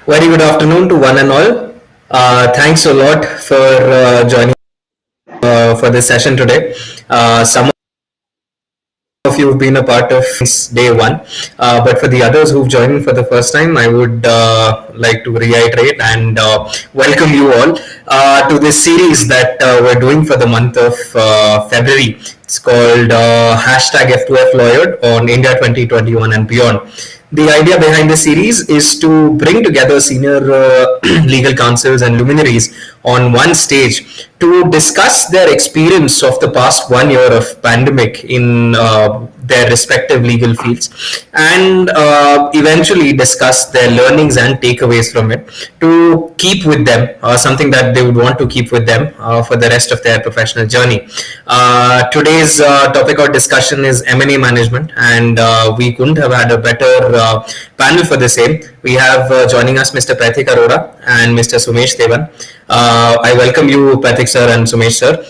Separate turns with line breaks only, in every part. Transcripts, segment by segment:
Very good afternoon to one and all. Thanks a lot for joining for this session today. Some of you have been a part of since day one, but for the others who've joined for the first time, I would like to reiterate and welcome you all to this series that we're doing for the month of February. It's called hashtag F2F Lawyered on India 2021 and beyond. The idea behind the series is to bring together senior legal counsels and luminaries on one stage to discuss their experience of the past 1 year of pandemic in their respective legal fields and eventually discuss their learnings and takeaways from it to keep with them, something that they would want to keep with them for the rest of their professional journey. Today's topic of discussion is M&A Management, and we couldn't have had a better panel for the same. We have joining us Mr. Pathik Arora and Mr. Sumesh Dewan. I welcome you, Pathik sir and Sumesh sir.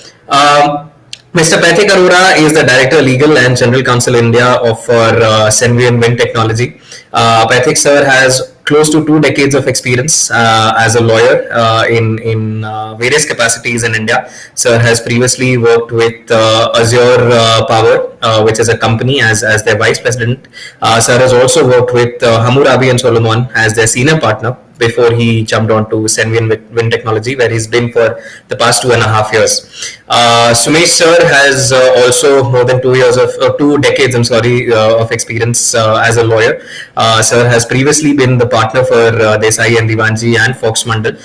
Mr. Pathik Arora is the Director Legal and General Counsel India for Senvion Wind Technology. Pathik sir has close to 2 decades of experience as a lawyer in various capacities in India. Sir has previously worked with Azure Power, which is a company, as their vice president. Sir has also worked with Hammurabi and Solomon as their senior partner before he jumped on to Senvion Wind Technology, where he's been for the past 2.5 years. Sumesh sir has also more than 2 years of 2 decades, of experience as a lawyer. Sir has previously been the partner for Desai and Divanji and Fox Mandal.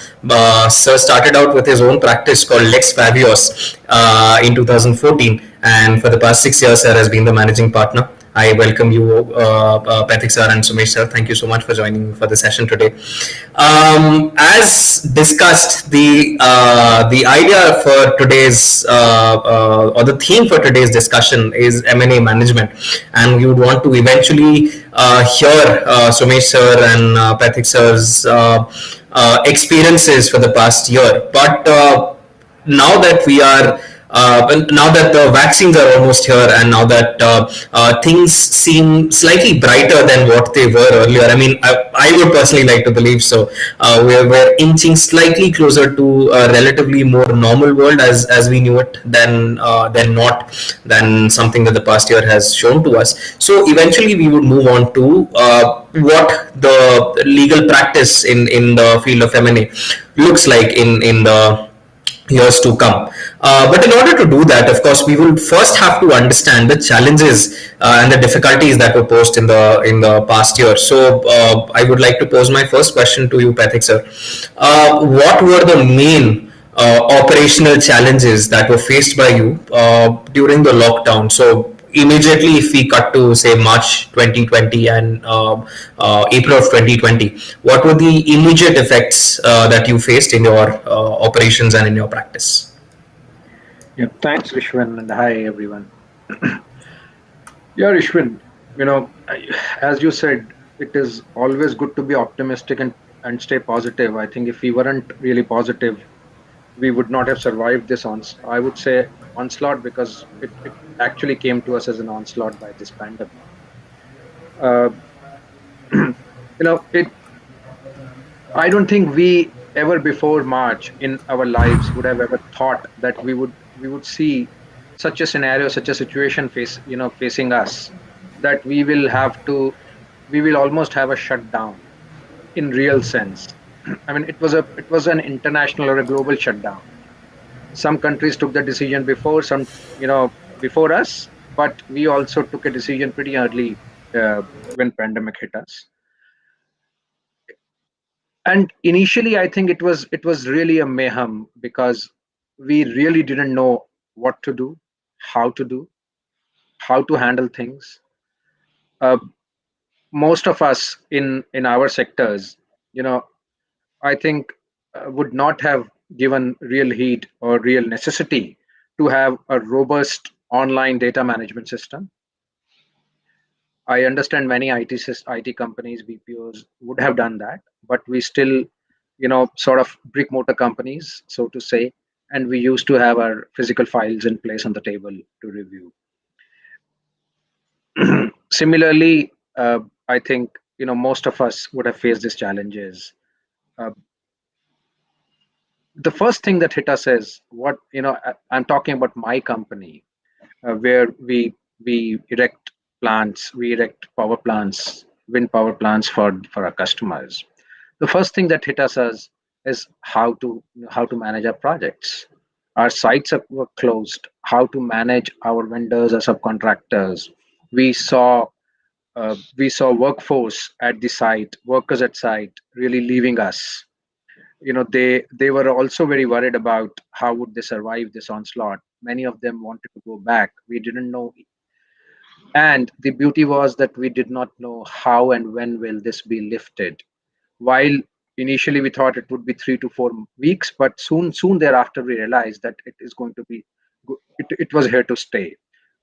Sir started out with his own practice called Lex Favios in 2014, and for the past 6 years, sir has been the managing partner. I welcome you, Pathik sir and Sumesh sir. Thank you so much for joining for the session today. As discussed, the idea for today's or the theme for today's discussion is M&A management, and we would want to eventually hear Sumesh sir and Pathik sir's experiences for the past year. But now that we are now that the vaccines are almost here, and now that things seem slightly brighter than what they were earlier. I mean, I would personally like to believe so. We're inching slightly closer to a relatively more normal world as we knew it than something that the past year has shown to us. So eventually, we would move on to what the legal practice in the field of M&A looks like in the years to come. But in order to do that, of course, we will first have to understand the challenges and the difficulties that were posed in the past year. So I would like to pose my first question to you, Pathik sir. What were the main operational challenges that were faced by you during the lockdown? So immediately, if we cut to say March 2020 and April of 2020, what were the immediate effects that you faced in your operations and in your practice?
Yeah, thanks, Rishwan, and hi, everyone. Yeah, Rishwan, as you said, it is always good to be optimistic and stay positive. I think if we weren't really positive, we would not have survived this I would say onslaught, because it actually came to us as an onslaught by this pandemic. Uh, it. I don't think we ever before March in our lives would have ever thought that we would see such a scenario, such a situation facing us, that we will almost have a shutdown in real sense. I mean, it was an international or a global shutdown. Some countries took the decision before us, but we also took a decision pretty early when pandemic hit us. And initially, I think it was really a mayhem, because we really didn't know what to do, how to do, how to handle things. Uh, Most of us in our sectors, you know, I think would not have given real heed or real necessity to have a robust online data management system. I understand many IT companies, BPOs would have done that, but we still, sort of brick mortar companies, so to say, and we used to have our physical files in place on the table to review. Similarly, I think most of us would have faced these challenges. Uh, the first thing that hit us is what I'm talking about my company, where we erect plants, we erect power plants, wind power plants for our customers. The first thing that hit us is how to manage our projects. Our sites were closed. How to manage our vendors or subcontractors. We saw we saw workforce at the site, workers at site, really leaving us. They were also very worried about how would they survive this onslaught. Many of them wanted to go back. We didn't know, and the beauty was that we did not know how and when will this be lifted. While initially we thought it would be 3 to 4 weeks, but soon thereafter we realized that it is going to be it was here to stay.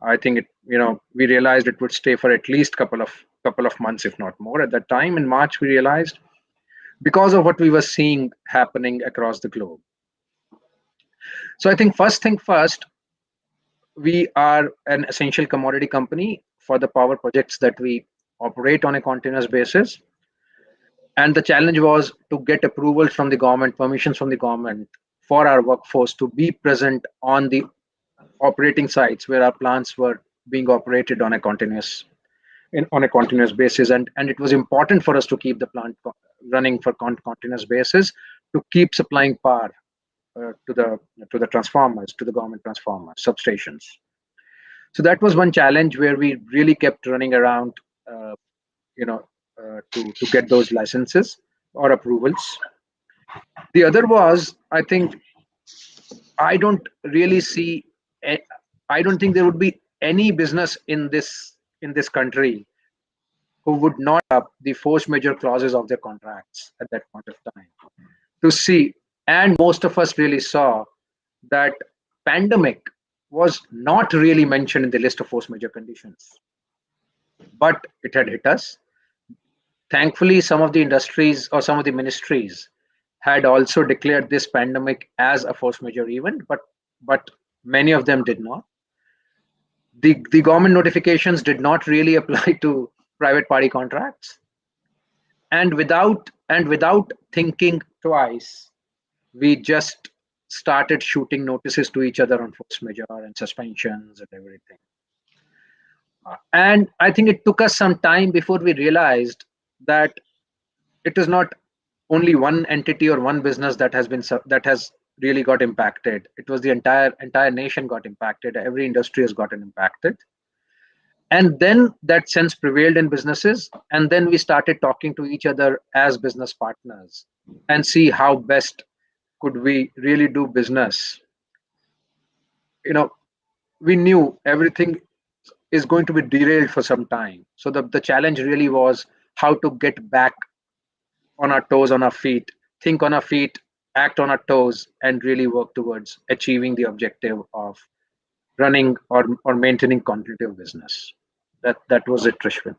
I think we realized it would stay for at least couple of months, if not more. At that time in March, we realized, because of what we were seeing happening across the globe. So I think first thing first, we are an essential commodity company for the power projects that we operate on a continuous basis. And the challenge was to get approvals from the government, permissions from the government, for our workforce to be present on the operating sites where our plants were being operated on a continuous basis. And it was important for us to keep the plant running for continuous basis, to keep supplying power to the transformers, to the government transformers, substations. So that was one challenge where we really kept running around, uh, to get those licenses or approvals. The other was, I think, I don't really see, a- I don't think there would be any business in this country who would not up the force majeure clauses of their contracts at that point of time to see. And most of us really saw that pandemic was not really mentioned in the list of force majeure conditions, but it had hit us. Thankfully, some of the industries or some of the ministries had also declared this pandemic as a force majeure event, but many of them did not. The government notifications did not really apply to private party contracts, and without thinking twice, we just started shooting notices to each other on force majeure and suspensions and everything. And I think it took us some time before we realized that it is not only one entity or one business that has really got impacted. It was the entire nation got impacted. Every industry has gotten impacted. And then that sense prevailed in businesses, and then we started talking to each other as business partners and see how best could we really do business. You know we knew everything is going to be derailed for some time. So the challenge really was how to get back on our toes, on our feet, think on our feet, act on our toes, and really work towards achieving the objective of running or maintaining continuity of business. That was it, Trishwin.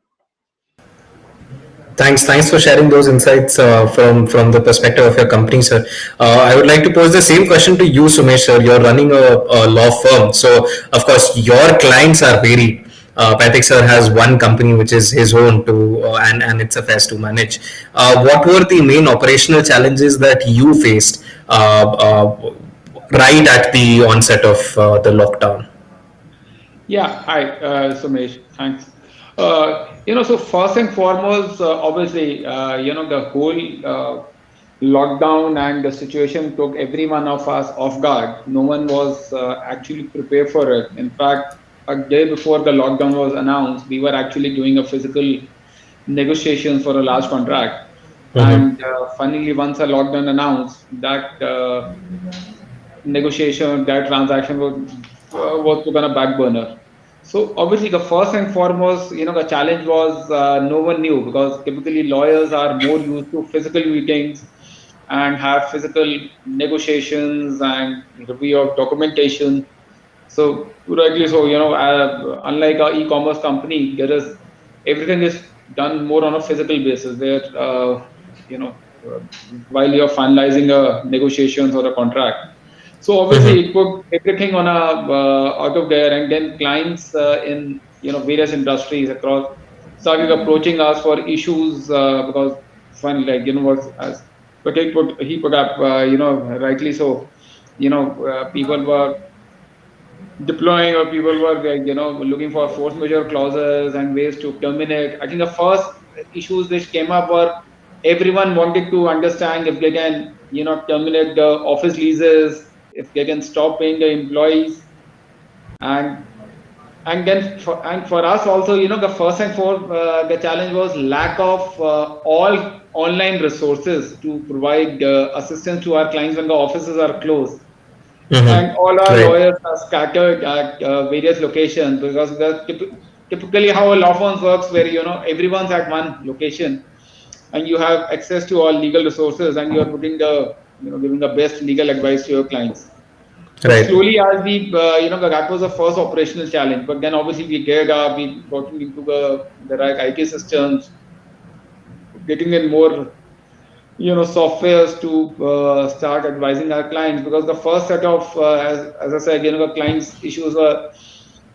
Thanks for sharing those insights from the perspective of your company, sir. I would like to pose the same question to you, Sumesh, sir. You're running a law firm, so of course your clients are varied. Pathik sir has one company which is his own to, and it's affairs to manage. What were the main operational challenges that you faced right at the onset of the lockdown?
Yeah, hi, Sumesh. Thanks. So first and foremost, obviously, the whole lockdown and the situation took every one of us off guard. No one was actually prepared for it. In fact, a day before the lockdown was announced, we were actually doing a physical negotiation for a large contract.
Mm-hmm.
And finally, once a lockdown announced, that negotiation, that transaction was put on a back burner. So obviously, the first and foremost, the challenge was no one knew, because typically lawyers are more used to physical meetings and have physical negotiations and review of documentation. So rightly so, unlike our e-commerce company, there is everything is done more on a physical basis, where you know uh, while you're finalizing a negotiations or a contract. So obviously
Mm-hmm.
it put everything on a out of there, and then clients in various industries across started approaching us for issues, because fun, like, what as He put up, rightly so. People were deploying, or people were looking for force majeure clauses and ways to terminate. I think the first issues which came up were everyone wanted to understand if they can terminate the office leases, if they can stop paying the employees. And and then for us also, the first and foremost, the challenge was lack of all online resources to provide assistance to our clients when the offices are closed,
Mm-hmm.
and all our
Right.
lawyers are scattered at various locations, because typically how a law firm works, where everyone's at one location, and you have access to all legal resources, and you are putting the giving the best legal advice to your clients. But
Right.
slowly, as we that was the first operational challenge, but then obviously we geared up, we got into the right IT systems, getting in more softwares to start advising our clients, because the first set of as I said, the clients issues were,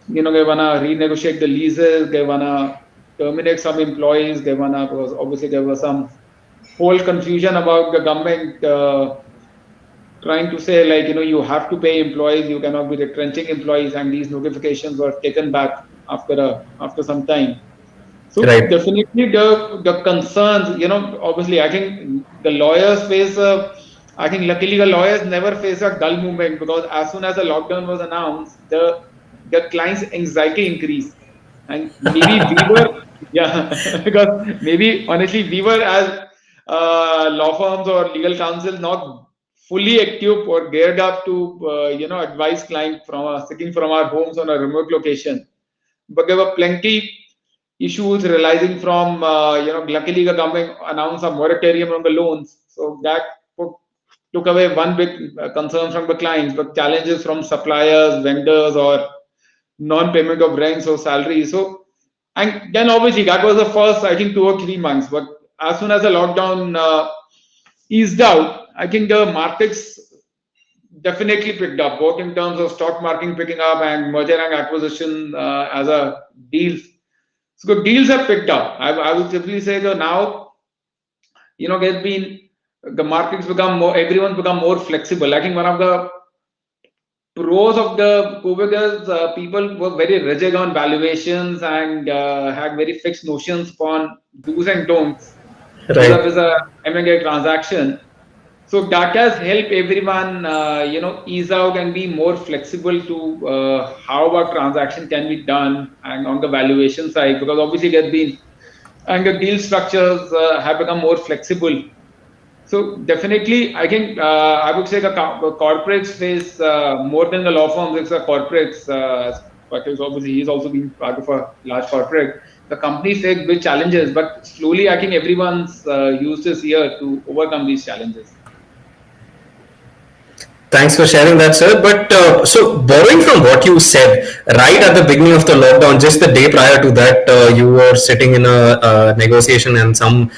they wanna renegotiate the leases, they wanna terminate some employees, they wanna, because obviously there was some whole confusion about the government trying to say, like, you have to pay employees, you cannot be retrenching employees, and these notifications were taken back after some time. So
Right.
definitely the concerns, obviously, I think the lawyers face I think luckily the lawyers never face a dull moment, because as soon as the lockdown was announced, the client's anxiety increased. And maybe we were, yeah, because maybe honestly we were, as law firms or legal counsel, not fully equipped or geared up to advise client from sitting from our homes on a remote location. But there were plenty issues realizing from, luckily the government announced a moratorium on the loans, so that took away one big concern from the clients, but challenges from suppliers, vendors, or non-payment of rents or salaries. So, and then obviously that was the first, I think, 2 or 3 months. But as soon as the lockdown eased out, I think the markets definitely picked up, both in terms of stock market picking up and merger and acquisition as a deals. So the deals have picked up. I would simply say that now, there's been, the markets become more, everyone's become more flexible. I think one of the pros of the COVID is people were very rigid on valuations, and had very fixed notions on do's and don'ts
Right.
vis-a-vis a M&A transaction. So that has helped everyone, ease out and be more flexible to how a transaction can be done, and on the valuation side, because obviously there's been, and the deal structures have become more flexible. So definitely, I think I would say the corporates face more than the law firms. It's the corporates, but it's obviously he's also been part of a large corporate. The companies face big challenges, but slowly, I think everyone's used this year to overcome these challenges.
Thanks for sharing that, sir. But so, borrowing from what you said, right at the beginning of the lockdown, just the day prior to that, you were sitting in a negotiation, and some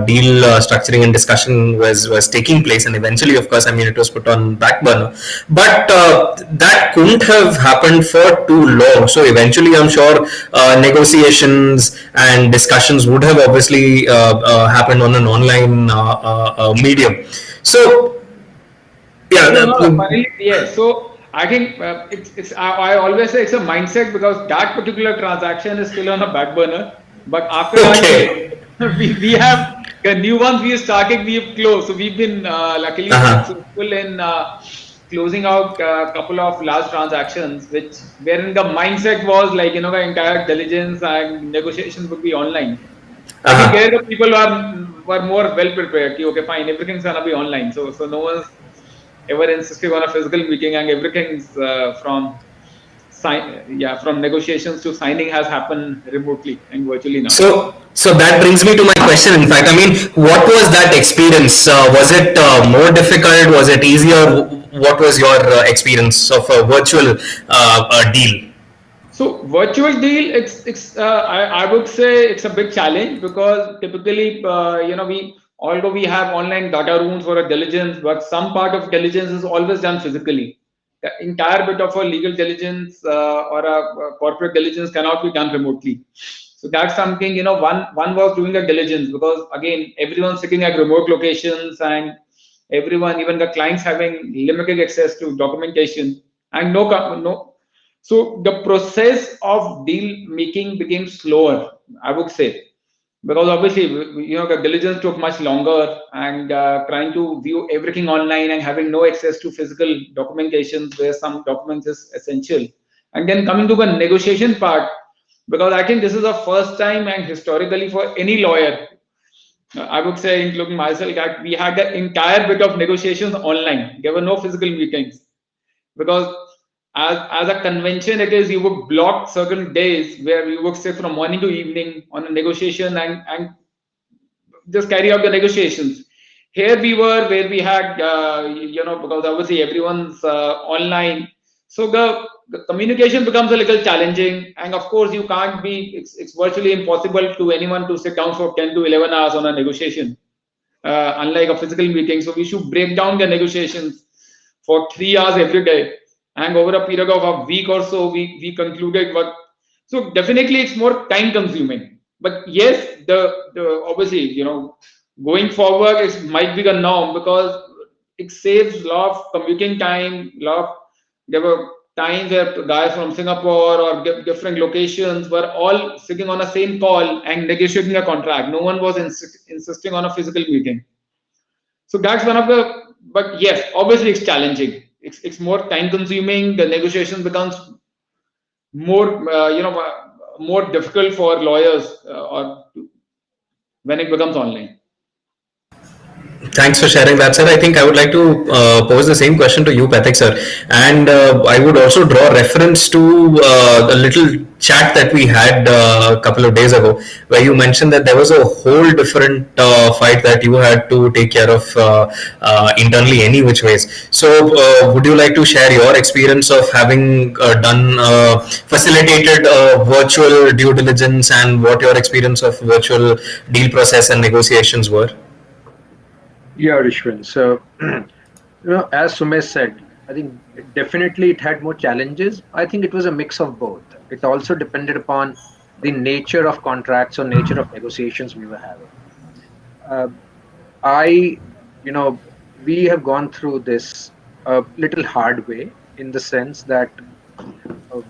deal structuring and discussion was taking place, and eventually, of course, I mean, it was put on back burner. But that couldn't have happened for too long. So eventually, I'm sure negotiations and discussions would have obviously happened on an online medium. So yeah,
No, no, finally, yes. So I think it's I always say it's a mindset, because that particular transaction is still on a back burner. But after that,
okay.
we have the new ones we started, we've closed. So we've been luckily
Uh-huh.
successful in closing out a couple of large transactions, which wherein the mindset was like, the entire diligence and negotiations would be online. I think
Uh-huh.
there the people were more well prepared. Okay, fine, everything's gonna be online. So no one's ever insisting on a physical meeting, and everything's from negotiations to signing has happened remotely and virtually now.
So that brings me to my question. In fact, I mean, what was that experience? Was it more difficult? Was it easier? What was your experience of a virtual deal?
So virtual deal, I would say it's a big challenge, because typically, we, although we have online data rooms for a diligence, but some part of diligence is always done physically. The entire bit of a legal diligence or a corporate diligence cannot be done remotely. So that's something, one was doing the diligence, because again, everyone's sitting at remote locations, and everyone, even the clients, having limited access to documentation, and no. So the process of deal making became slower, I would say, because obviously, the diligence took much longer, and trying to view everything online and having no access to physical documentations where some documents is essential. And then coming to the negotiation part, because I think this is the first time, and historically for any lawyer, I would say, including myself, that we had the entire bit of negotiations online. There were no physical meetings, because as a convention, it is, you would block certain days where you would sit from morning to evening on a negotiation, and just carry out the negotiations. Here we were, where we had, because obviously everyone's online, so the communication becomes a little challenging, and of course you can't be. It's virtually impossible to anyone to sit down for 10 to 11 hours on a negotiation, unlike a physical meeting. So we should break down the negotiations for 3 hours every day, and over a period of a week or so, we concluded what. So definitely, it's more time consuming. But yes, the obviously, going forward, it might be the norm, because it saves a lot of commuting time. There were times where guys from Singapore or different locations were all sitting on a same call and negotiating a contract. No one was insisting on a physical meeting. So that's one of the. But yes, obviously it's challenging. It's more time consuming. The negotiation becomes more more difficult for lawyers, or when it becomes online.
Thanks for sharing that, sir. I think I would like to pose the same question to you, Pathik, sir. And I would also draw reference to the little chat that we had a couple of days ago, where you mentioned that there was a whole different fight that you had to take care of internally, any which ways. So, would you like to share your experience of having done facilitated virtual due diligence, and what your experience of virtual deal process and negotiations were?
Yeah, Rishwan. So, as Sumesh said, I think definitely it had more challenges. I think it was a mix of both. It also depended upon the nature of contracts or nature of negotiations we were having. Uh, I, you know, we have gone through this a little hard way, in the sense that uh,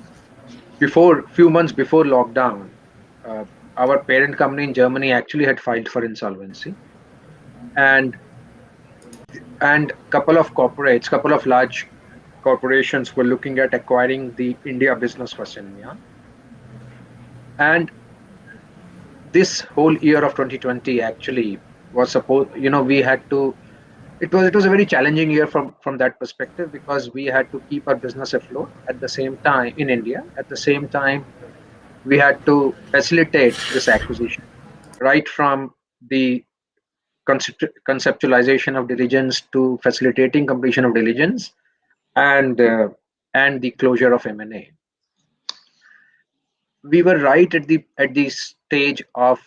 before, few months before lockdown, uh, our parent company in Germany actually had filed for insolvency, and couple of large corporations were looking at acquiring the India business for Senvion. And this whole year of 2020 actually was supposed, we had to. It was a very challenging year from that perspective, because we had to keep our business afloat at the same time in India. At the same time, we had to facilitate this acquisition, right from the conceptualization of diligence to facilitating completion of diligence, and the closure of M&A. We were right at the stage of,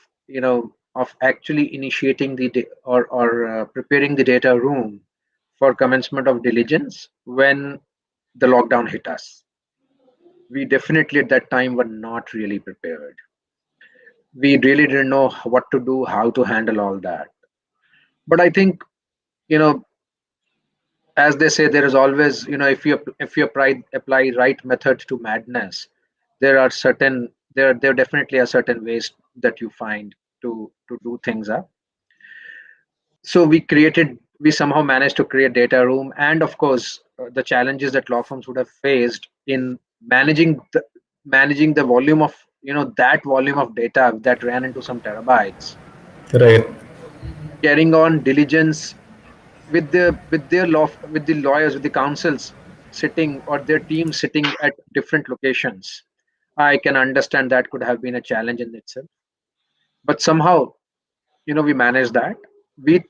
of actually initiating or preparing the data room for commencement of diligence when the lockdown hit us. We definitely at that time were not really prepared. We really didn't know what to do, how to handle all that. But I think, you know as they say, there is always, if you apply right method to madness, there definitely are certain ways that you find to do things up. So we somehow managed to create data room, and of course, the challenges that law firms would have faced in managing the volume of, that volume of data that ran into some terabytes,
Right.
carrying on diligence with the lawyers, with the counsels sitting, or their team sitting at different locations. I can understand that could have been a challenge in itself, but somehow, we managed that.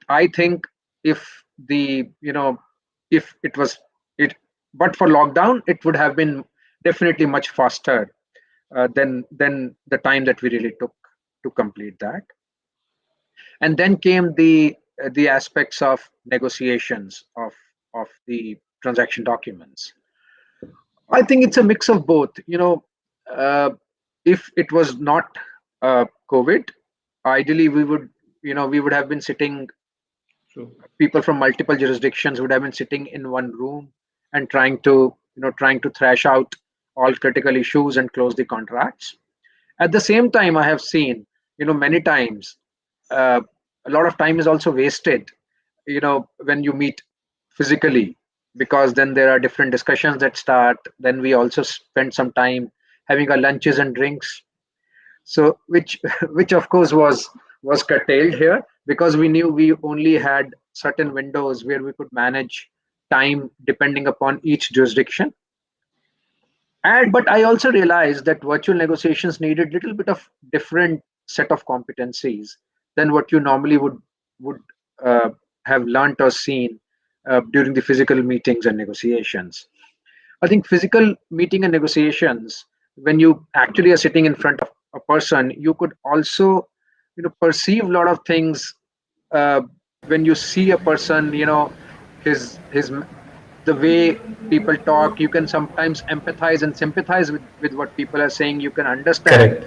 I think, if the you know if it was it but for lockdown, it would have been definitely much faster than the time that we really took to complete that. And then came the aspects of negotiations of the transaction documents. I think it's a mix of both. uh, if it was not COVID, ideally we would have been sitting,
True.
people from multiple jurisdictions would have been sitting in one room and trying to thrash out all critical issues and close the contracts. At the same time, I have seen, many times, uh, a lot of time is also wasted, when you meet physically, because then there are different discussions that start. Then we also spend some time having our lunches and drinks, so which which of course was curtailed here, because we knew we only had certain windows where we could manage time depending upon each jurisdiction. And but I also realized that virtual negotiations needed little bit of different set of competencies than what you normally would uh, have learnt or seen during the physical meetings and negotiations. I think physical meeting and negotiations, when you actually are sitting in front of a person, you could also, perceive a lot of things. Uh, when you see a person, his the way people talk, you can sometimes empathize and sympathize with what people are saying. You can understand.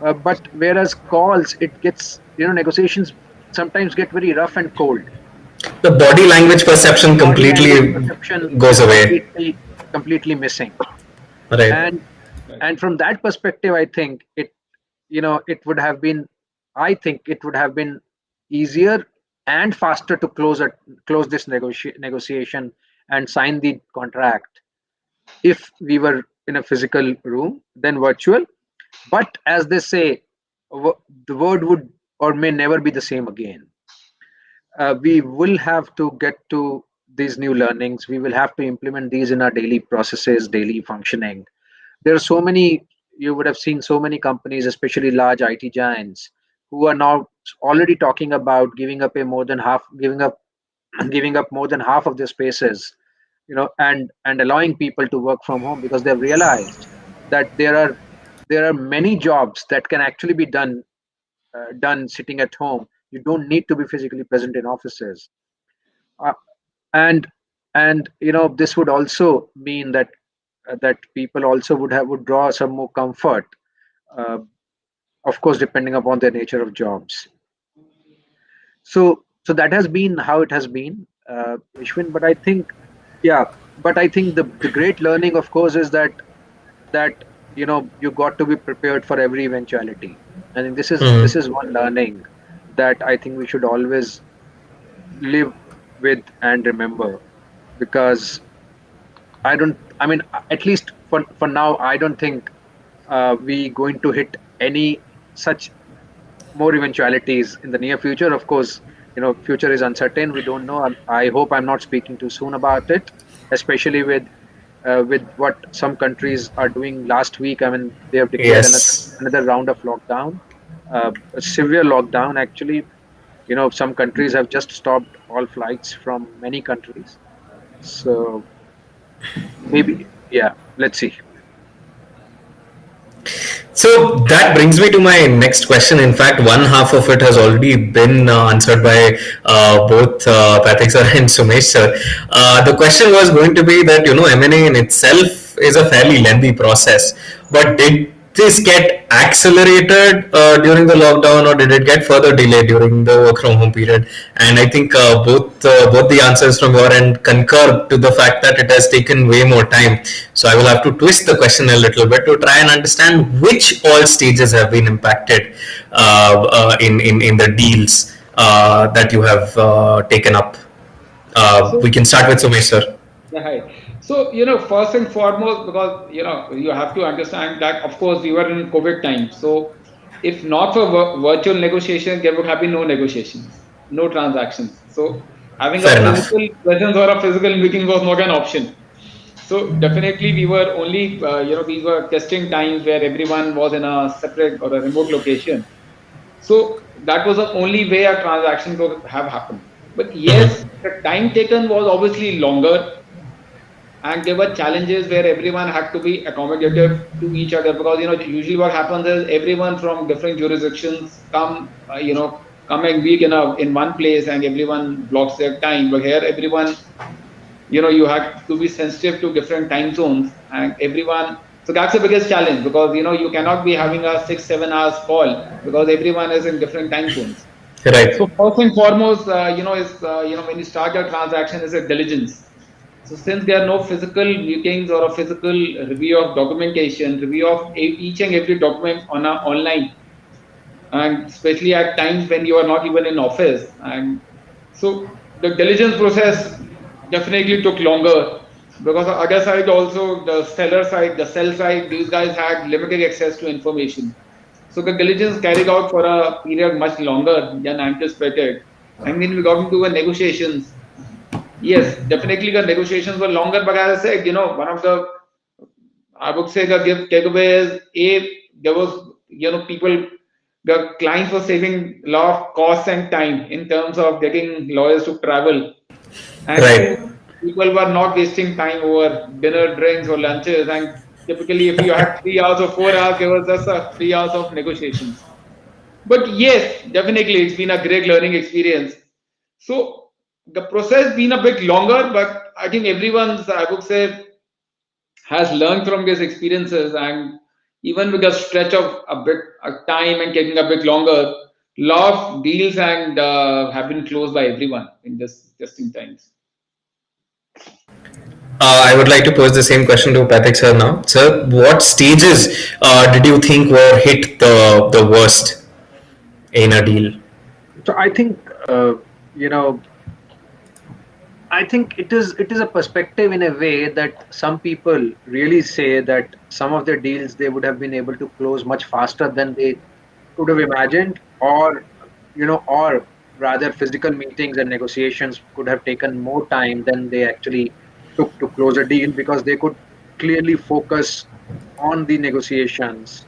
Correct.
But whereas calls, it gets, negotiations sometimes get very rough and cold.
The body language perception
Body language
completely
perception
goes
is
away.
completely missing.
Right.
and
Right.
and from that perspective, I think it would have been, I think it would have been easier and faster to close this negotiation and sign the contract if we were in a physical room than virtual. But as they say, the word would or may never be the same again. We will have to get to these new learnings. We will have to implement these in our daily processes, daily functioning. There are so many, you would have seen so many companies, especially large IT giants, who are now already talking about giving up more than half of their spaces, and allowing people to work from home, because they've realized that there are many jobs that can actually be done sitting at home. You don't need to be physically present in offices. Uh, and this would also mean that people also would draw some more comfort, uh, of course, depending upon the nature of jobs. So that has been how it has been, Ishwin. But I think, yeah, but I think the great learning, of course, is that you got to be prepared for every eventuality. I think this is one learning that I think we should always live with and remember, because I mean, at least for now, I don't think we going to hit any such more eventualities in the near future. Of course, future is uncertain. We don't know. I hope I'm not speaking too soon about it, especially with what some countries are doing last week. I mean, they have declared
Yes.
another round of lockdown, a severe lockdown actually. Some countries have just stopped all flights from many countries. So maybe, yeah, let's see.
So that brings me to my next question. In fact, one half of it has already been answered by both Pathik sir and Sumesh sir. The question was going to be that, M&A in itself is a fairly lengthy process, but did this get accelerated during the lockdown, or did it get further delayed during the work from home period? And I think both the answers from your end concur to the fact that it has taken way more time. So I will have to twist the question a little bit to try and understand which all stages have been impacted in the deals that you have taken up. We
So,
can start with Sumesh sir.
yeah, hi. So, first and foremost, because, you have to understand that, of course, we were in COVID time. So, if not for virtual negotiations, there would have been no negotiations, no transactions. So, having a
Fair enough.
physical presence or a physical meeting was not an option. So, definitely, we were only, we were testing times where everyone was in a separate or a remote location. So, that was the only way a transaction could have happened. But yes, the time taken was obviously longer, and there were challenges where everyone had to be accommodative to each other, because usually what happens is everyone from different jurisdictions come and week in one place, and everyone blocks their time. But here everyone, you have to be sensitive to different time zones, and everyone So that's the biggest challenge, because you cannot be having a 6-7 hours call because everyone is in different time zones.
Right.
So first and foremost, is when you start your transaction is a diligence. So since there are no physical meetings or a physical review of documentation, review of each and every document on a online, and especially at times when you are not even in office, and so the diligence process definitely took longer, because the other side also, the seller side, the sell side, these guys had limited access to information. So the diligence carried out for a period much longer than anticipated. And then we got into the negotiations. Yes, definitely the negotiations were longer, but as I said, one of the, I would say, the give takeaway is, there was, people, the clients were saving a lot of costs and time in terms of getting lawyers to travel. And two,
Right.
people were not wasting time over dinner, drinks, or lunches. And typically, if you had 3 hours or 4 hours, there was just 3 hours of negotiations. But yes, definitely, it's been a great learning experience. So the process been a bit longer, but I think everyone's, I would say, has learned from these experiences, and even with a stretch of a bit of time and taking a bit longer, lot of deals and have been closed by everyone in this testing times.
I would like to pose the same question to Pathik sir now. Sir, what stages did you think were hit the worst in a deal?
So I think you know I think it is a perspective in a way that some people really say that some of their deals they would have been able to close much faster than they could have imagined, or rather physical meetings and negotiations could have taken more time than they actually took to close a deal, because they could clearly focus on the negotiations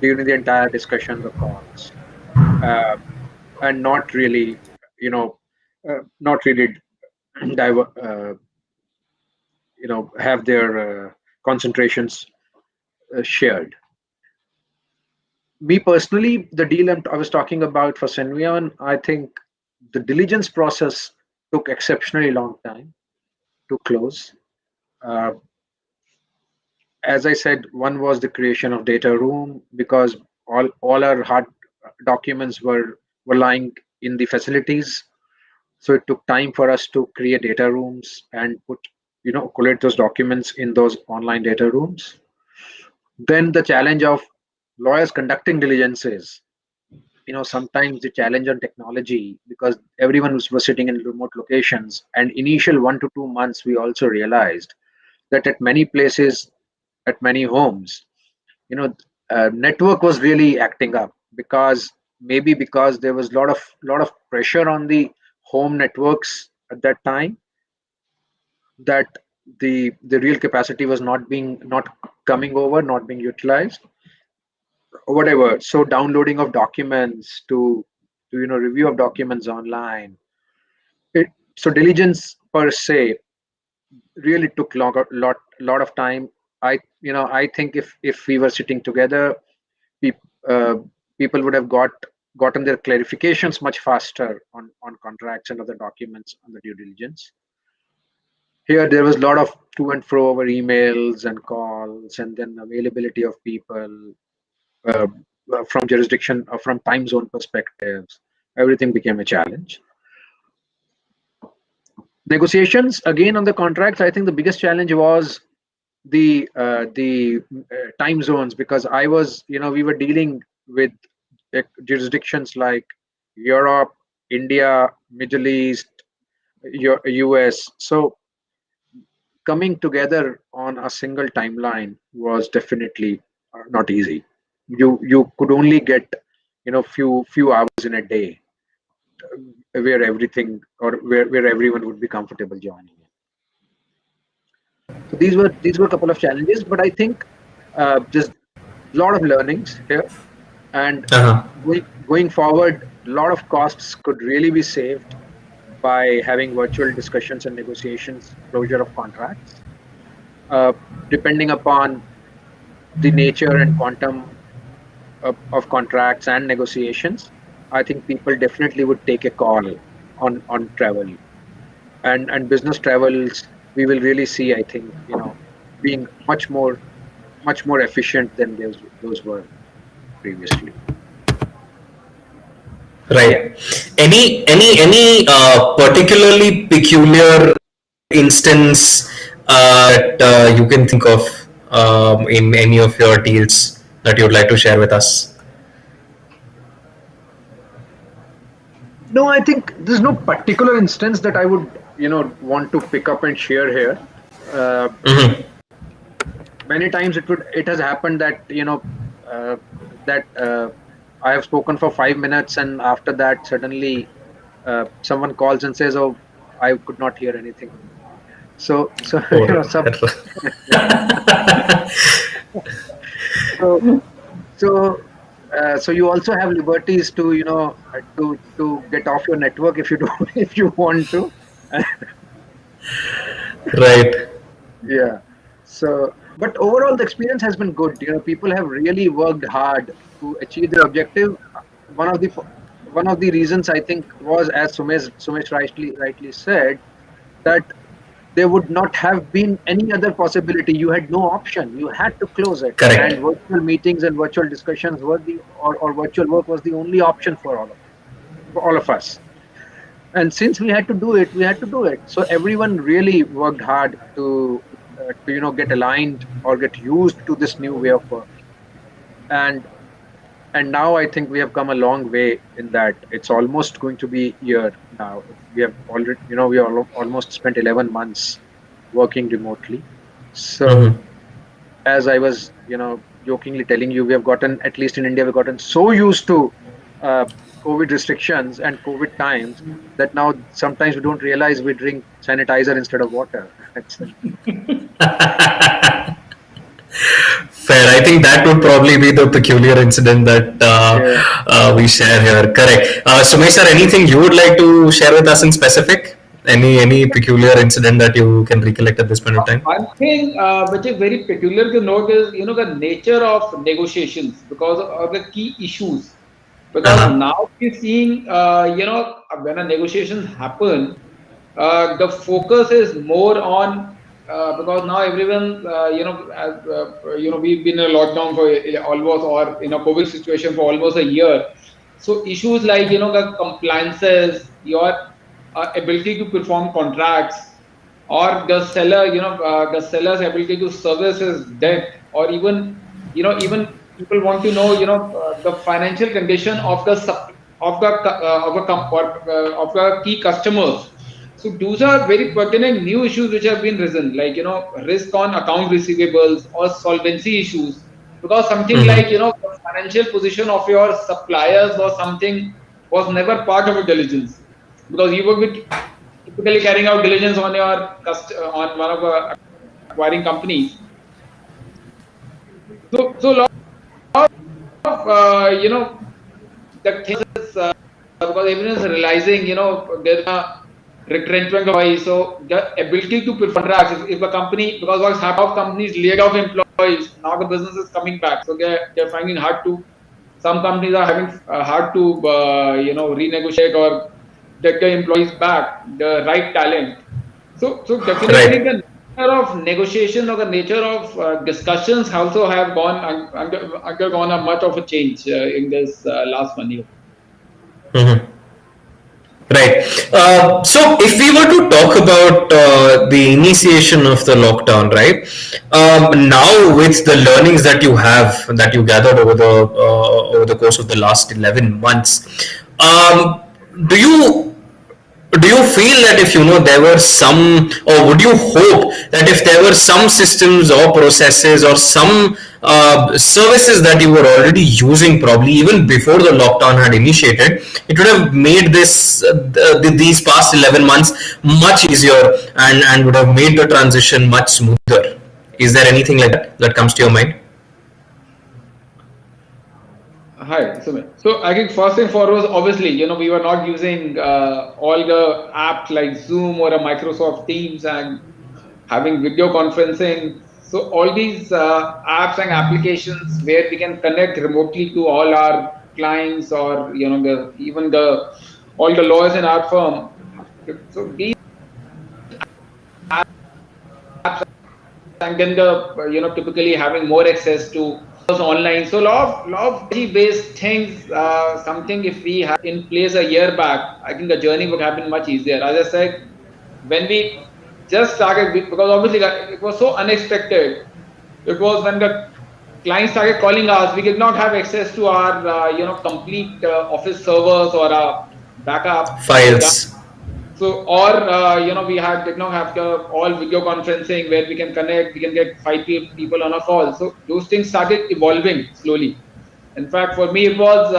during the entire discussions or calls, uh, and not really, not really diver, have their concentrations shared. Me personally, the deal I was talking about for Senvion, I think the diligence process took exceptionally long time to close. Uh, as I said, one was the creation of data room, because all our hard documents were lying in the facilities. So it took time for us to create data rooms and collate those documents in those online data rooms. Then the challenge of lawyers conducting diligences. Sometimes the challenge on technology, because everyone was sitting in remote locations. And initial 1 to 2 months, we also realized that at many places, at many homes, you know, network was really acting up, because maybe because there was lot of pressure on the home networks at that time, that the real capacity was not coming over, not being utilized, or whatever. So downloading of documents to review of documents online, it so diligence per se really took lot of time. I think if we were sitting together, peop, uh, people would have gotten their clarifications much faster on contracts and other documents on the due diligence. Here there was a lot of to and fro over emails and calls, and then availability of people, uh, from jurisdiction or from time zone perspectives. Everything became a challenge. Negotiations again on the contracts. I think the biggest challenge was the time zones, because we were dealing with jurisdictions like Europe, India, Middle East, US. So coming together on a single timeline was definitely not easy. You could only get few hours in a day, where everything, or where everyone would be comfortable joining in. So these were a couple of challenges, but I think just a lot of learnings here, and
Uh-huh.
going forward, a lot of costs could really be saved by having virtual discussions and negotiations, closure of contracts, uh, depending upon the nature and quantum of contracts and negotiations. I think people definitely would take a call on travel, and business travels. We will really see, I think, being much more much more efficient than those were previously.
Right. Any particularly peculiar instance that you can think of in any of your deals that you'd like to share with us?
No, I think there's no particular instance that I would, want to pick up and share here. Uh,
Mm-hmm.
Many times it has happened that uh, that I have spoken for 5 minutes, and after that suddenly someone calls and says, "Oh, I could not hear anything." So
Oh,
some so so so you also have liberties to to get off your network if you do if you want to.
right.
Yeah. So, but overall, the experience has been good. People have really worked hard to achieve their objective. One of the one of the reasons I think was, as Sumesh rightly said, that there would not have been any other possibility. You had no option. You had to close it, and
Correct.
virtual meetings and virtual discussions were or virtual work was the only option for all of us. And since we had to do it, we had to do it. So everyone really worked hard to get aligned or get used to this new way of working. And and now I think we have come a long way in that. It's almost going to be a year now. We have already, we almost spent 11 months working remotely. So
Mm-hmm.
as I was, jokingly telling you, we have gotten, at least in India, we've gotten so used to uh, COVID restrictions and COVID times that now sometimes we don't realize we drink sanitizer instead of water.
Fair. I think that would probably be the peculiar incident that
Yeah.
we share here. Correct. Sumesh sir, anything you would like to share with us in specific? Any peculiar incident that you can recollect at this point of time?
One thing which is very peculiar to note is, the nature of negotiations because of the key issues. Because
Uh-huh.
now we're seeing, when a negotiations happen, the focus is more on because now everyone, we've been in a lockdown for almost or in a COVID situation for almost a year. So issues like, the compliances, your ability to perform contracts, or the seller's ability to service his debt, or even people want to know, the financial condition of the of the key customers. So those are very pertinent new issues which have been risen, like, risk on account receivables or solvency issues, because something like,
Mm-hmm.
the financial position of your suppliers was something was never part of a diligence, because you would be typically carrying out diligence on on one of the acquiring companies. So a lot of the things is, because everyone is realizing, there's a retrenchment of employees. So the ability to perform contracts, if a company, because what's happened, of companies laid off employees, now the business is coming back, so they're finding hard to. Some companies are having hard to renegotiate or get the employees back, the right talent. So definitely
Right.
the nature of negotiation or the nature of discussions also have undergone a much of a change in this last 1 year.
Mm-hmm. Right. So, if we were to talk about the initiation of the lockdown, right? Now, with the learnings that you have that you gathered over the course of the last 11 months, um, do you feel that if there were some, or would you hope that if there were some systems or processes or some services that you were already using probably even before the lockdown had initiated, it would have made these past 11 months much easier, and would have made the transition much smoother? Is there anything like that comes to your mind?
Hi, Sumit. So I think first and foremost, obviously, we were not using all the apps like Zoom or a Microsoft Teams and having video conferencing. So all these apps and applications where we can connect remotely to all our clients, or even the all the lawyers in our firm. So these and then typically having more access to online. So lot of based things, something if we had in place a year back, I think the journey would have been much easier. As I said, when we just started, because obviously it was so unexpected. It was when the clients started calling us, we did not have access to our complete office servers or our backup data.
Files.
So, or we did not have the all video conferencing where we can connect, we can get five people on a call. So those things started evolving slowly. In fact, for me, it was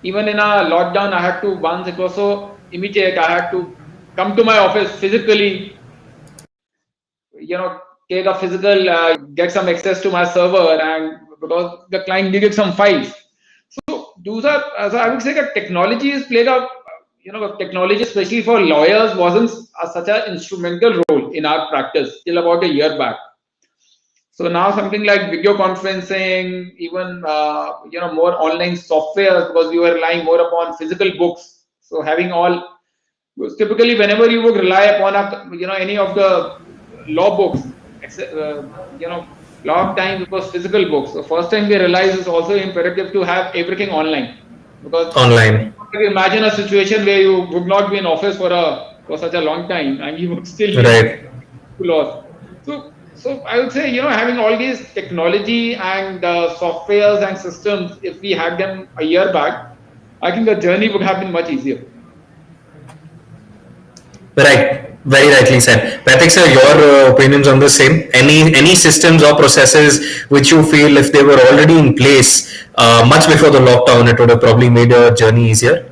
even in a lockdown. I had to once it was so immediate. I had to come to my office physically, take a physical, get some access to my server, and because the client needed some files. So those are, as I would say, that technology has played a, technology, especially for lawyers, wasn't such an instrumental role in our practice till about a year back. So now something like video conferencing, even more online software, because we were relying more upon physical books. So having all, because typically whenever you would rely upon any of the law books, lot of times it was physical books. So first time we realized it's also imperative to have everything online, because
Online.
imagine a situation where you would not be in office for such a long time and you would still need
Right.
to laws. So I would say, having all these technology and softwares and systems, if we had them a year back, I think the journey would have been much easier.
Right, very rightly said. Pathik sir, your opinions on the same? Any systems or processes which you feel if they were already in place much before the lockdown, it would have probably made your journey easier?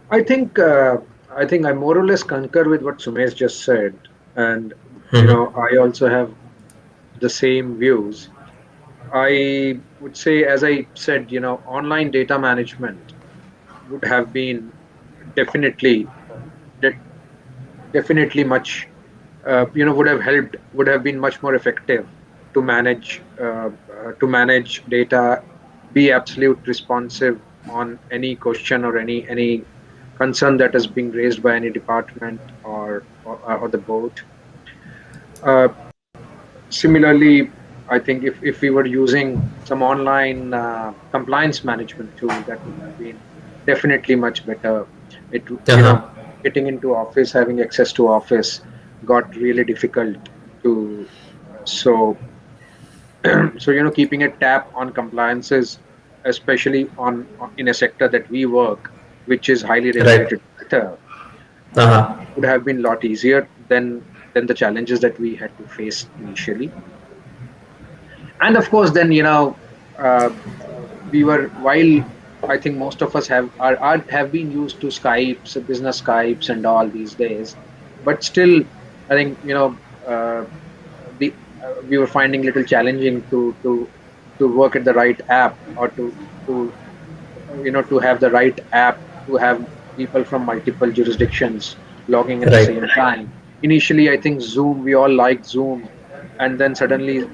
I think I more or less concur with what Sumesh just said, and I also have the same views. I would say, as I said, online data management would have been definitely de- definitely much would have helped, would have been much more effective to manage data, be absolute responsive on any question or any concern that is being raised by any department or the board. Uh, Similarly, I think if we were using some online compliance management tool, that would have been definitely much better.
Uh-huh.
Getting into office, having access to office got really difficult to. So keeping a tap on compliances, especially in a sector that we work, which is highly
Right.
regulated sector,
Uh-huh.
would have been a lot easier than the challenges that we had to face initially. And of course, then uh, we were, while I think most of us have been used to Skypes, business Skypes, and all these days, but still, I think the we were finding little challenging to work at the right app, or to to have the right app, to have people from multiple jurisdictions logging at the
Right.
same time. Initially, I think Zoom, we all liked Zoom, and then suddenly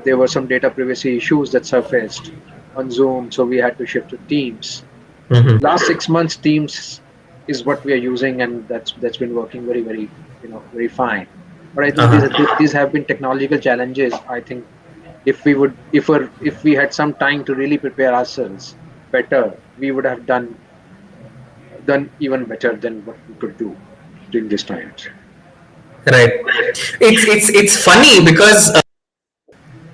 there were some data privacy issues that surfaced on Zoom, so we had to shift to Teams.
Mm-hmm.
Last 6 months, Teams is what we are using, and that's been working very, very, very fine. But I think
Uh-huh.
these have been technological challenges. I think if we had some time to really prepare ourselves better, we would have done even better than what we could do during this time.
Right. It's funny because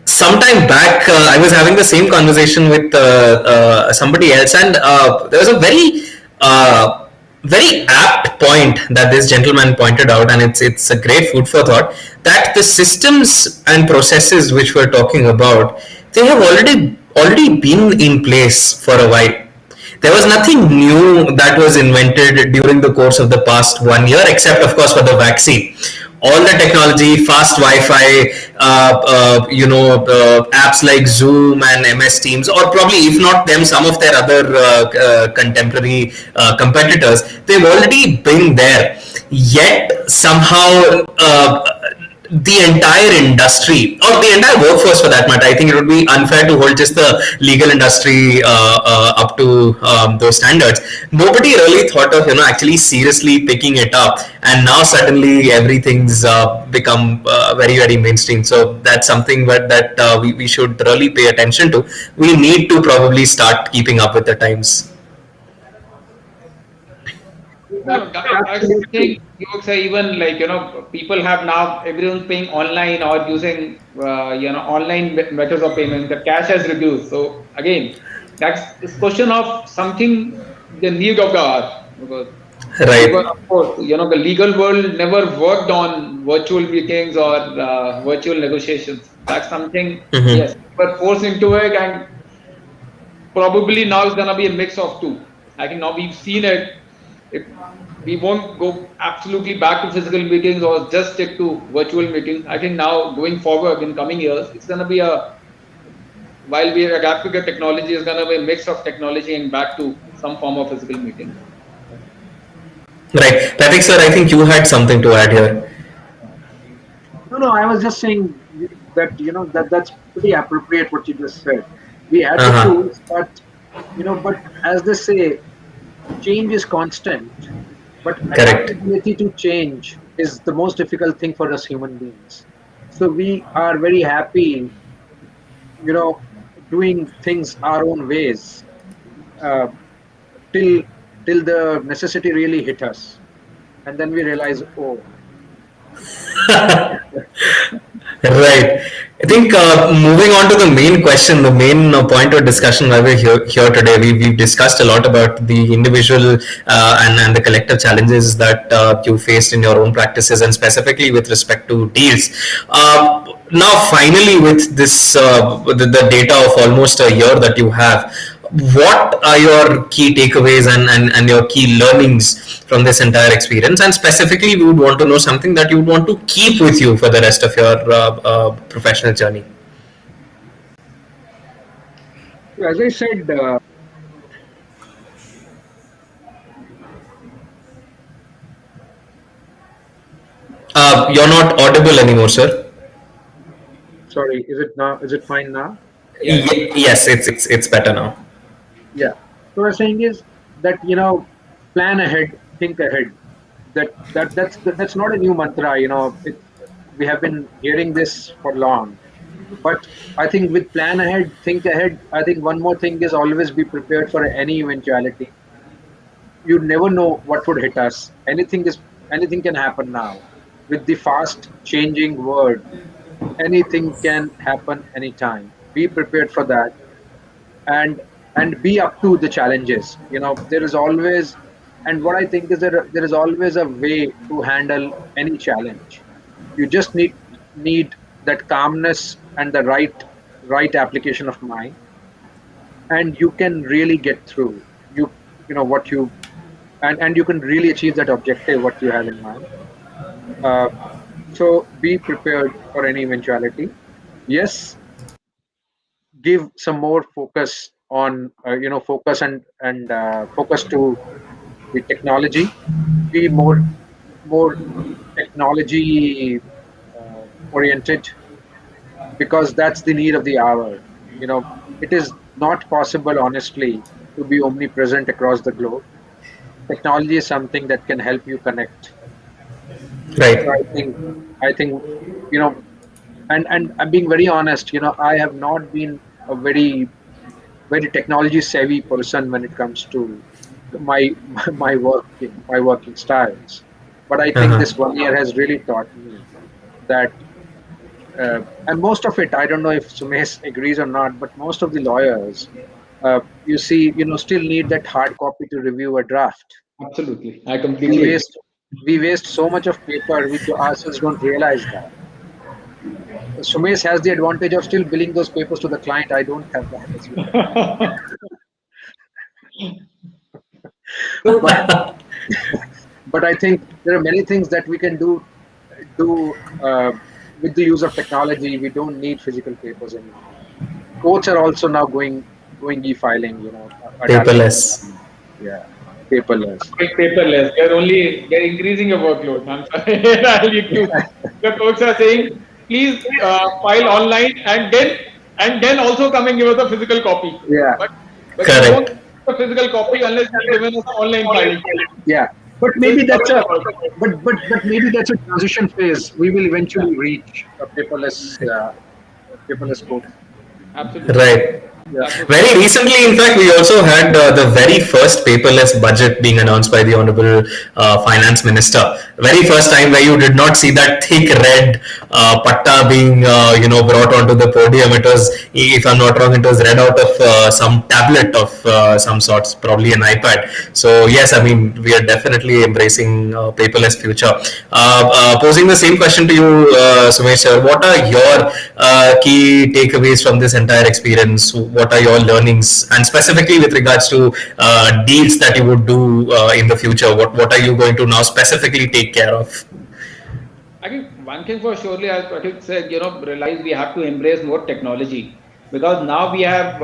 sometime back I was having the same conversation with somebody else, and there was a very apt point that this gentleman pointed out, and it's a great food for thought, that the systems and processes which we're talking about, they have already been in place for a while. There was nothing new that was invented during the course of the past 1 year, except of course for the vaccine. All the technology, fast Wi-Fi, apps like Zoom and MS Teams, or probably if not them, some of their other contemporary competitors, they've already been there. Yet somehow the entire industry or the entire workforce for that matter. I think it would be unfair to hold just the legal industry up to those standards. Nobody really thought of actually seriously picking it up, and now suddenly everything's become very mainstream. So that's something that we should really pay attention to. We need to probably start keeping up with the times.
No, I think
Absolutely.
you would say even like, people have now, everyone's paying online or using, online methods of payment. The cash has reduced. So again, that's this question of something, the need of the hour. Because we were,
Right.
of course, the legal world never worked on virtual meetings or virtual negotiations. That's something, yes,
Mm-hmm.
we were forced into it, and probably now it's gonna be a mix of two. I think now we've seen it. If we won't go absolutely back to physical meetings or just stick to virtual meetings, I think now going forward in coming years, it's gonna be while we adapt to the technology, it's gonna be a mix of technology and back to some form of physical meetings.
Right. Pathik sir, I think you had something to add here.
No, no, I was just saying that that's pretty appropriate what you just said. We had the
Uh-huh.
tools, but as they say, change is constant, but
Correct.
adaptability to change is the most difficult thing for us human beings. So we are very happy, you know, doing things our own ways uh, till till the necessity really hit us, and then we realize, oh,
Right. I think moving on to the main question, the main point of discussion why we're here today, we've discussed a lot about the individual and the collective challenges that you faced in your own practices and specifically with respect to deals. Now, finally, with this, the data of almost a year that you have, what are your key takeaways and your key learnings from this entire experience? And specifically, we would want to know something that you would want to keep with you for the rest of your professional journey.
as I said,
You're not audible anymore, sir.
sorry, is it now? Is it fine now?
Yes.
Yes, it's better now.
Yeah. So what I'm saying is that plan ahead, think ahead. That's not a new mantra. We have been hearing this for long. But I think with plan ahead, think ahead. I think one more thing is always be prepared for any eventuality. You never know what would hit us. Anything can happen now. With the fast changing world, anything can happen anytime. Be prepared for that, and be up to the challenges. There is always, and what I think is that there is always a way to handle any challenge. You just need that calmness and the right application of mind, and you can really get through. What you and you can really achieve that objective what you have in mind. uh, so be prepared for any eventuality. Yes, give some more focus on focus and focus to the technology. Be more technology oriented, because that's the need of the hour. It is not possible, honestly, to be omnipresent across the globe. Technology is something that can help you connect. So
Right.
I think you know and I'm being very honest. I have not been a very technology savvy person when it comes to my my working styles. But I think
Uh-huh.
this 1 year has really taught me that, and most of it, I don't know if Sumesh agrees or not, but most of the lawyers, you see, still need that hard copy to review a draft.
Absolutely. I
We
completely agree.
waste we waste so much of paper. We ourselves don't realize that. Sumesh has the advantage of still billing those papers to the client. I don't have that as yet.
So,
But I think there are many things that we can do with the use of technology. We don't need physical papers anymore. Courts are also now going e-filing. Adapting.
Paperless.
Yeah. paperless.
Paperless. They're increasing your workload. I'm sorry. I'll leave to the folks are saying, please file online and then also come and give us a physical copy.
Yeah,
But you won't
Correct.
get a physical copy unless you've given us online filing.
yeah. But
So
maybe
it's
that's a
double.
but maybe that's a transition phase. We will eventually reach a paperless code.
Absolutely.
Right.
Yeah.
That's what.
Very recently, in fact, we also had the very first paperless budget being announced by the Honorable Finance Minister. Very first time where you did not see that thick red patta being, brought onto the podium. It was, if I'm not wrong, it was read out of some tablet of some sorts, probably an iPad. So yes, I mean, we are definitely embracing paperless future. Posing the same question to you, Sumesh sir, what are your key takeaways from this entire experience? What are your learnings, and specifically with regards to deals that you would do in the future? What are you going to now specifically take care of?
I think one thing for surely, as Pathik said, realize we have to embrace more technology because now we have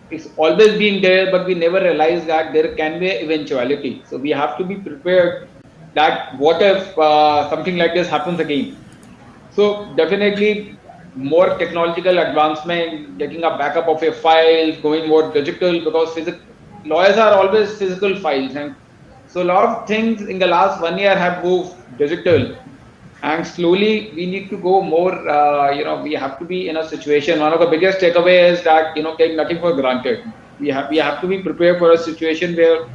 it's always been there, but we never realized that there can be an eventuality. So we have to be prepared that what if something like this happens again. So definitely more technological advancement, taking a backup of your files, going more digital because lawyers are always physical files, and so a lot of things in the last 1 year have moved digital, and slowly we need to go more. We have to be in a situation. One of the biggest takeaway is that take nothing for granted. We have to be prepared for a situation where,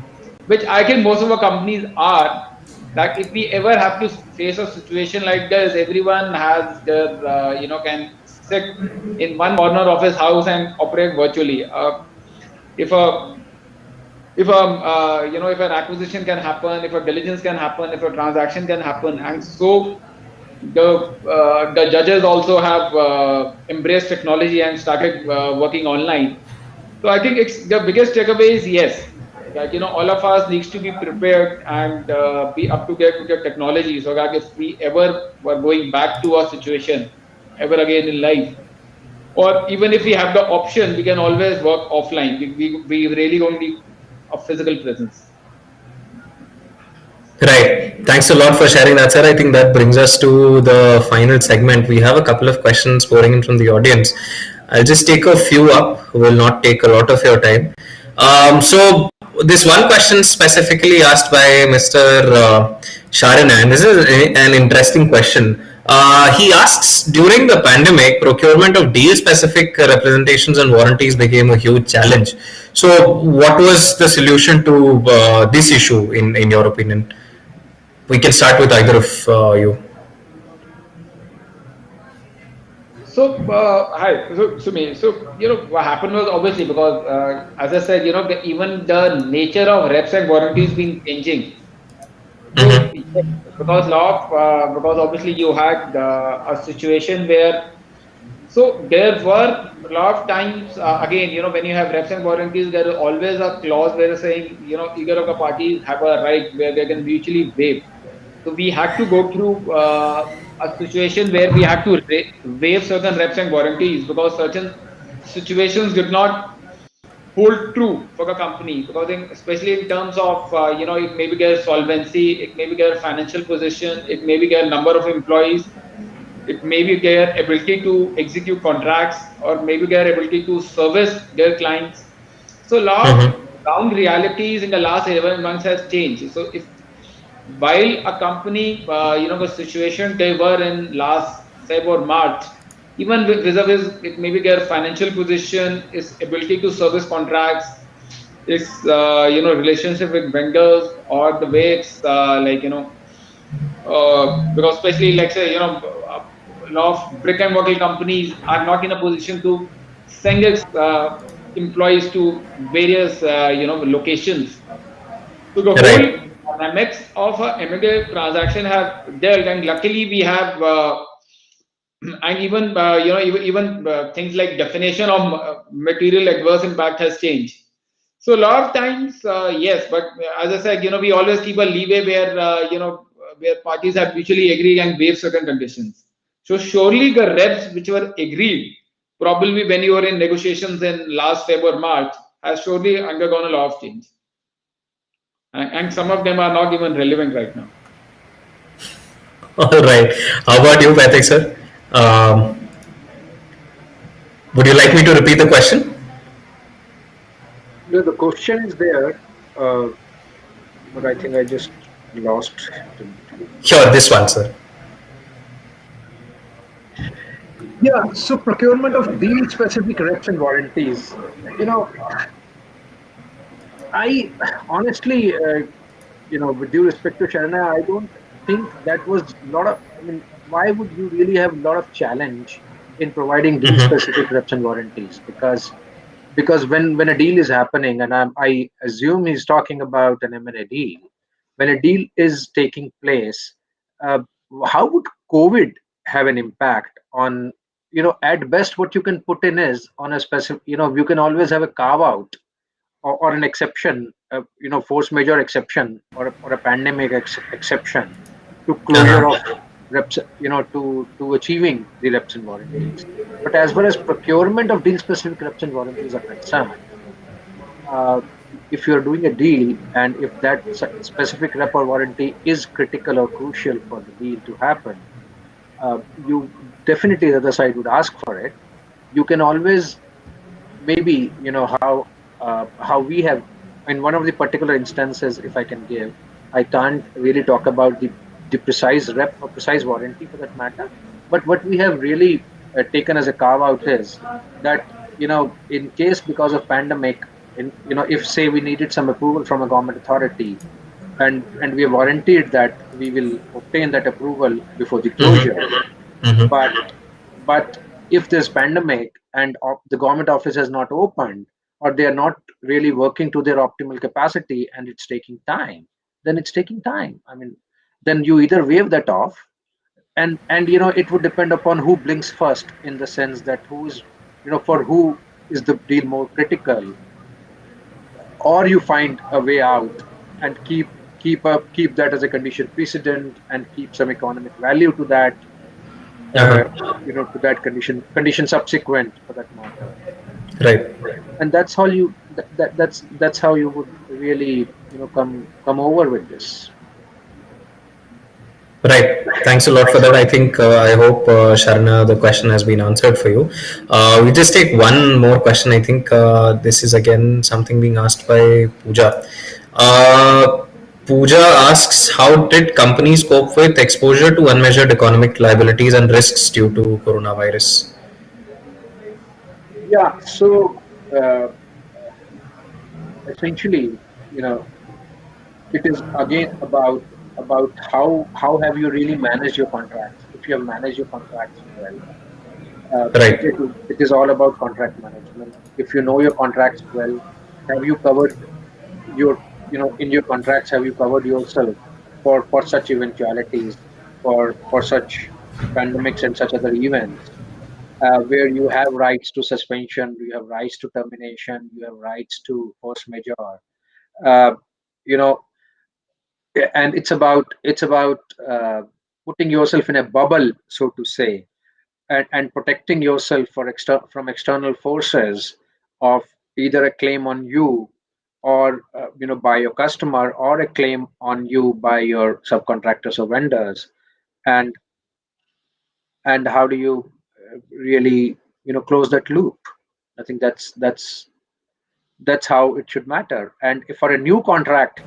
which I think most of our companies are, that if we ever have to face a situation like this, everyone has their can sit in one corner of his house and operate virtually. If a if an acquisition can happen, if a diligence can happen, if a transaction can happen, and so the judges also have embraced technology and started working online. So I think it's the biggest takeaway is yes, that all of us needs to be prepared and be up to date with the technology, so that if we ever were going back to a situation ever again in life, or even if we have the option, we can always work offline. We really don't need a physical presence.
Right. Thanks a lot for sharing that, sir. I think that brings us to the final segment. We have a couple of questions pouring in from the audience. I'll just take a few up. Will not take a lot of your time. So this one question specifically asked by Mr. Sharan, and this is an interesting question. He asks, during the pandemic, procurement of deal-specific representations and warranties became a huge challenge. So, what was the solution to this issue, in your opinion? We can start with either of you.
So, hi, so me. So, what happened was obviously because, as I said, even the nature of reps and warranties been changing. So,
Mm-hmm.
yes, because obviously you had a situation where, so there were a lot of times, again, when you have reps and warranties, there is always a clause where it's saying, either of the parties have a right where they can mutually waive. So we had to go through a situation where we had to waive certain reps and warranties because certain situations did not hold true for the company. Because especially in terms of it may be their solvency, it may be their financial position, it may be their number of employees, it may be their ability to execute contracts, or maybe their ability to service their clients. So a lot of
Mm-hmm.
ground realities in the last 11 months has changed. So if while a company, the situation they were in last Feb or March, even vis-a-vis it may be their financial position, its ability to service contracts, its relationship with vendors, or the way it's because especially like say a lot of brick and mortar companies are not in a position to send its employees to various locations. So the whole
Right.
dynamics of a M&A transaction have dealt, and luckily we have, and even even things like definition of material adverse impact has changed. So a lot of times, yes, but as I said, we always keep a leeway where where parties have mutually agreed and waive certain conditions. So surely the reps which were agreed, probably when you were in negotiations in last February or March, has surely undergone a lot of change. and some of them are not even relevant right now.
All right. How about you, Pathik, sir? Would you like me to repeat the question?
The question is there, uh, but I think I just lost it.
Sure, this one, sir.
Yeah, so procurement of deal specific reps and warranties. You know, I honestly, with due respect to Sharna, I don't think that was a lot of. I mean, why would you really have a lot of challenge in providing deal specific reps and warranties? Because when a deal is happening, and I assume he's talking about an M&A deal, when a deal is taking place, uh, how would COVID have an impact on? At best, what you can put in is on a specific. You can always have a carve out or an exception, force majeure exception or a pandemic exception to closure of
Uh-huh.
reps, to achieving the reps and warranties. But as far as procurement of deal specific reps and warranties are concerned, uh, if you're doing a deal and if that specific rep or warranty is critical or crucial for the deal to happen, you definitely the other side would ask for it. You can always maybe how we have in one of the particular instances, if I can give, I can't really talk about the precise rep or precise warranty for that matter, but what we have really taken as a carve out is that in case because of pandemic, if say we needed some approval from a government authority, and we have warranted that we will obtain that approval before the closure, but but if there's pandemic and the government office has not opened, or they are not really working to their optimal capacity and it's taking time, then it's taking time. I mean, then you either waive that off, and it would depend upon who blinks first, in the sense that who is, for who is the deal more critical, or you find a way out and keep that as a condition precedent and keep some economic value to that, uh,
Uh-huh.
to that condition subsequent for that matter.
Right.
And that's how that's how you would really come over with this.
Right. Thanks a lot for that. I think, I hope, Sharna, the question has been answered for you. We just take one more question. I think this is again something being asked by Pooja. Pooja asks, how did companies cope with exposure to unmeasured economic liabilities and risks due to coronavirus?
Yeah, so uh, essentially, you know it is again about how have you really managed your contracts. If you have managed your contracts well,
Right.
it is all about contract management. If you know your contracts well, have you covered your in your contracts, have you covered yourself for such eventualities, for such pandemics and such other events, where you have rights to suspension, you have rights to termination, you have rights to force majeure. uh, you know and it's about putting yourself in a bubble, so to say, and protecting yourself from external forces of either a claim on you, or by your customer, or a claim on you by your subcontractors or vendors. And and how do you really close that loop? I think that's how it should matter. And if for a new contract,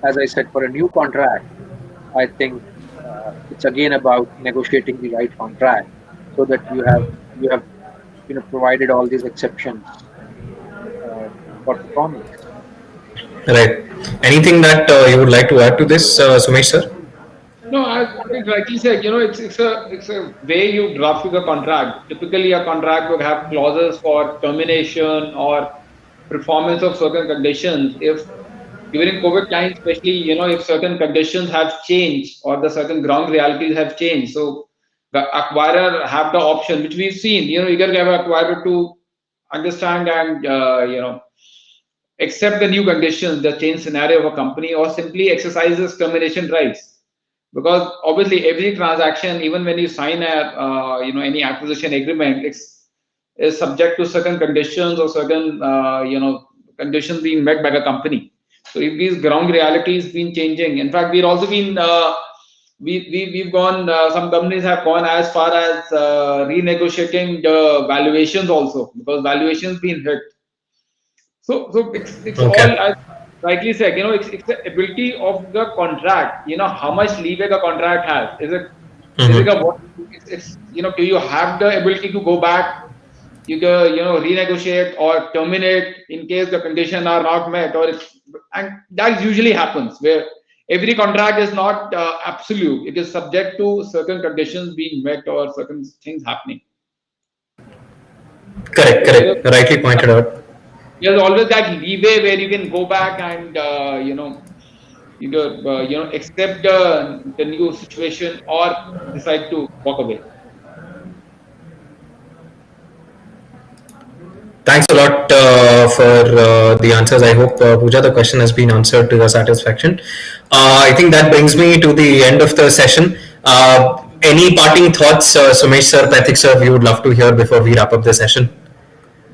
as I said, for a new contract, I think it's again about negotiating the right contract, so that you have provided all these exceptions uh, for performance.
Right. Anything that you would like to add to this, Sumesh sir?
No, as Patrick rightly said, it's a way you draft the contract. Typically, a contract would have clauses for termination or performance of certain conditions. If during COVID time, especially, if certain conditions have changed or the certain ground realities have changed, so the acquirer have the option, which we've seen. Either they have acquirer to understand and accept the new conditions, the change scenario of a company, or simply exercises termination rights. Because obviously, every transaction, even when you sign a any acquisition agreement, it's is subject to certain conditions or certain conditions being met by the company. So if these ground realities been changing, in fact, we've also been we've gone. Some companies have gone as far as renegotiating the valuations also, because valuations been hit. So it's all,
Okay.
as rightly said, it's the ability of the contract. How much leeway the contract has. Is it a what? It's do you have the ability to go back? You can renegotiate or terminate in case the conditions are not met, and that usually happens where every contract is not absolute. It is subject to certain conditions being met or certain things happening.
Correct,
So there,
correct. Rightly pointed out.
there's always that leeway where you can go back and either accept the new situation or decide to walk away.
Thanks a lot for the answers. I hope, Pooja, the question has been answered to your satisfaction. I think that brings me to the end of the session. Any parting thoughts, Sumesh sir, Pathik sir, we would love to hear before we wrap up the session?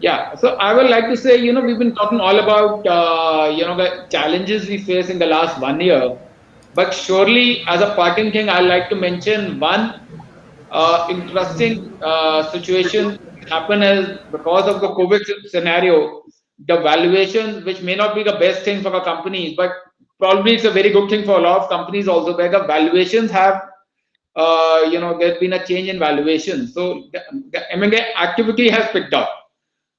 Yeah, so I would like to say, we've been talking all about, the challenges we face in the last 1 year. But surely, as a parting thing, I'd like to mention one interesting situation happened is because of the COVID scenario, the valuations, which may not be the best thing for the companies, but probably it's a very good thing for a lot of companies also, where the valuations have, there's been a change in valuation. So the M&A activity has picked up.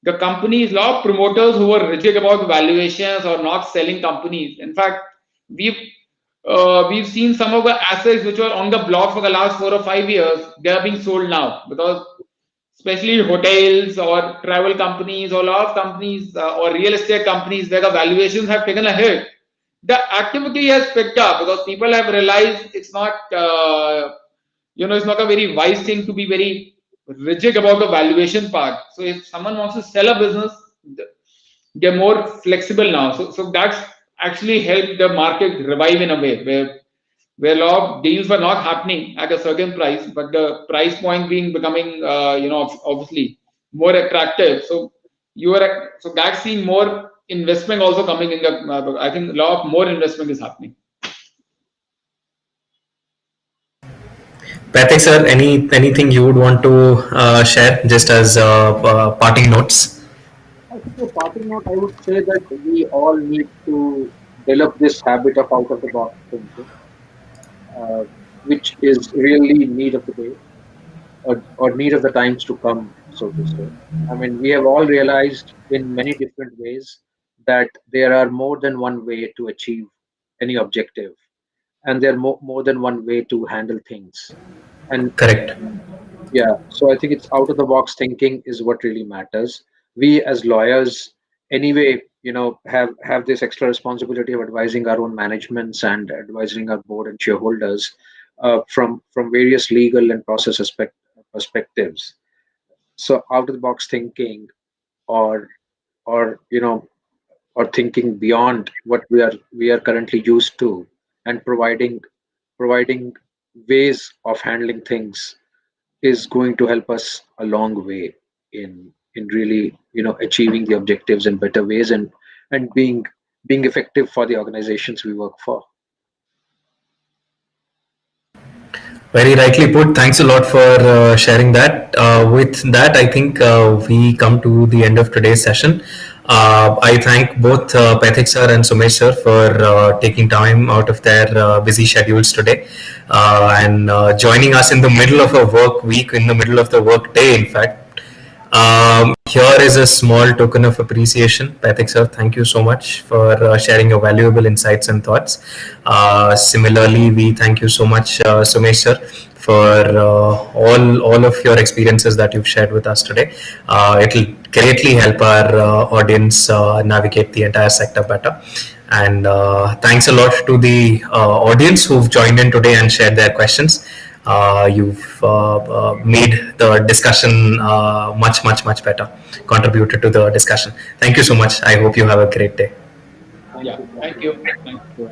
The companies, lot of promoters who were rigid about valuations or not selling companies. In fact, we've we've seen some of the assets which were on the block for the last 4 or 5 years. They are being sold now because, especially hotels or travel companies or a lot of companies or real estate companies where the valuations have taken a hit. The activity has picked up because people have realized it's not it's not a very wise thing to be very rigid about the valuation part. So if someone wants to sell a business, they're more flexible now. So that's actually helped the market revive in a way where a lot of deals were not happening at a certain price, but the price point being becoming obviously more attractive. So that's seeing more investment also coming in the. I think a lot of more investment is happening.
Pathik sir, anything you would want to share just as parting notes?
I think a parting note, I would say that we all need to develop this habit of out of the box thinking, uh, which is really need of the day, or need of the times to come, so to say. I mean, we have all realized in many different ways that there are more than one way to achieve any objective, and there are more than one way to handle things. And
Correct.
yeah, so I think it's out of the box thinking is what really matters. We as lawyers, anyway, have this extra responsibility of advising our own managements and advising our board and shareholders from various legal and process perspectives. So out of the box thinking, or or or thinking beyond what we are currently used to, and providing ways of handling things is going to help us a long way in really achieving the objectives in better ways, and being effective for the organizations we work for.
Very rightly put. Thanks a lot for sharing that. With that, I think we come to the end of today's session. I thank both Pathik sir and Sumesh sir for taking time out of their busy schedules today and joining us in the middle of a work week, in the middle of the work day, in fact. Here is a small token of appreciation. Pathik sir, thank you so much for sharing your valuable insights and thoughts. Similarly, we thank you so much, Sumesh sir, for all of your experiences that you've shared with us today. It will greatly help our audience navigate the entire sector better. And thanks a lot to the audience who've joined in today and shared their questions. You've made the discussion much better, contributed to the discussion. Thank you so much. I hope you have a great day.
Thank
Yeah,
you.
thank you. Thank you.